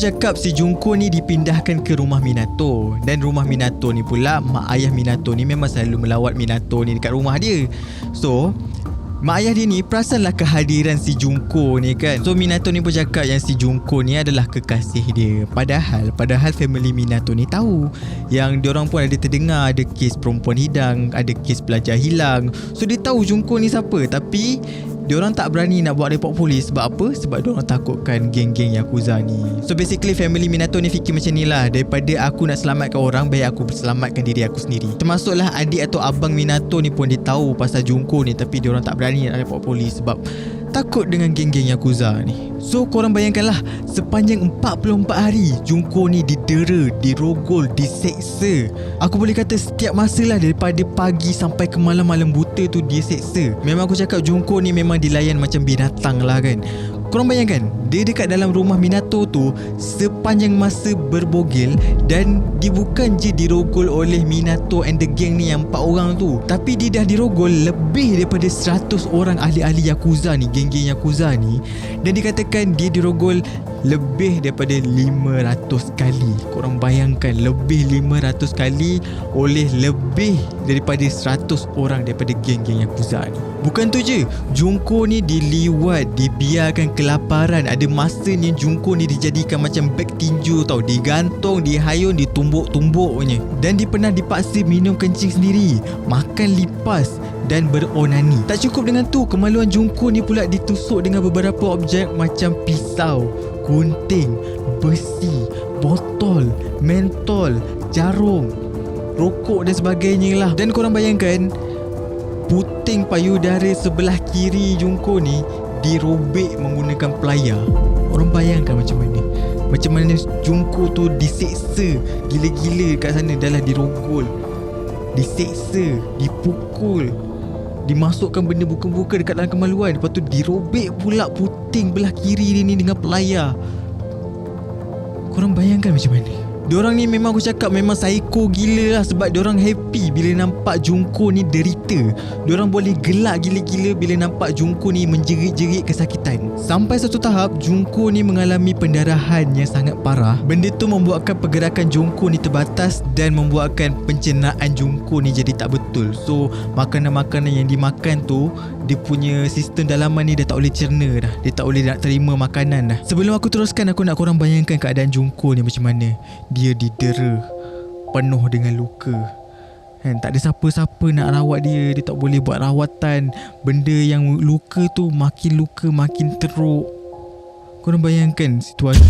Cakap si Junko ni dipindahkan ke rumah Minato. Dan rumah Minato ni pula, mak ayah Minato ni memang selalu melawat Minato ni dekat rumah dia. So mak ayah dia ni perasanlah kehadiran si Junko ni kan. So Minato ni pun cakap yang si Junko ni adalah kekasih dia. Padahal family Minato ni tahu yang diorang pun ada terdengar ada kes perempuan hidang, ada kes pelajar hilang. So dia tahu Junko ni siapa, tapi diorang tak berani nak buat report polis. Sebab apa? Sebab diorang takutkan geng-geng Yakuza ni. So basically family Minato ni fikir macam ni lah, daripada aku nak selamatkan orang, baik aku selamatkan diri aku sendiri. Termasuklah adik atau abang Minato ni pun dia tahu pasal Junko ni, tapi diorang tak berani nak report polis sebab takut dengan geng-geng Yakuza ni. So korang bayangkanlah, sepanjang 44 hari Junko ni didera, dirogol, diseksa. Aku boleh kata setiap masa lah, daripada pagi sampai ke malam-malam buta tu dia seksa. Memang aku cakap Junko ni memang dilayan macam binatang lah kan. Korang bayangkan, dia dekat dalam rumah Minato tu sepanjang masa berbogel, dan dia bukan je dirogol oleh Minato and the gang ni yang 4 orang tu, tapi dia dah dirogol lebih daripada 100 orang ahli-ahli Yakuza ni, geng-geng Yakuza ni. Dan dikatakan dia dirogol lebih daripada 500 kali. Korang bayangkan, lebih 500 kali oleh lebih daripada 100 orang daripada geng-geng Yakuza ni. Bukan tu je, Junko ni diliwat, dibiarkan kelaparan. Ada masanya Junko ni dijadikan macam beg tinju tau, digantung, dihayun, ditumbuk-tumbuk punya. Dan dia pernah dipaksa minum kencing sendiri, makan lipas dan beronani. Tak cukup dengan tu, kemaluan Junko ni pula ditusuk dengan beberapa objek macam pisau, gunting, besi, botol, mentol, jarum, rokok dan sebagainya lah. Dan korang bayangkan, puting payudara sebelah kiri Junko ni dirobek menggunakan pelayar. Orang bayangkan macam mana Junko tu diseksa gila-gila kat sana. Dah lah dirogol, diseksa, dipukul, dimasukkan benda bukan-bukan dekat dalam kemaluan. Lepas tu dirobek pula puting belah kiri dia ni dengan pelayar. Korang bayangkan macam mana? Diorang ni memang aku cakap memang psycho gila lah, sebab diorang happy bila nampak Junko ni derita. Diorang boleh gelak gila-gila bila nampak Junko ni menjerit-jerit kesakitan. Sampai satu tahap Junko ni mengalami pendarahan yang sangat parah. Benda tu membuatkan pergerakan Junko ni terbatas dan membuatkan pencernaan Junko ni jadi tak betul. So makanan-makanan yang dimakan tu, dia punya sistem dalaman ni dah tak boleh cerna dah. Dia tak boleh nak terima makanan dah. Sebelum aku teruskan, aku nak korang bayangkan keadaan Junko ni macam mana. Dia didera, penuh dengan luka kan? Tak ada siapa-siapa nak rawat dia. Dia tak boleh buat rawatan. Benda yang luka tu makin luka makin teruk. Korang bayangkan situasi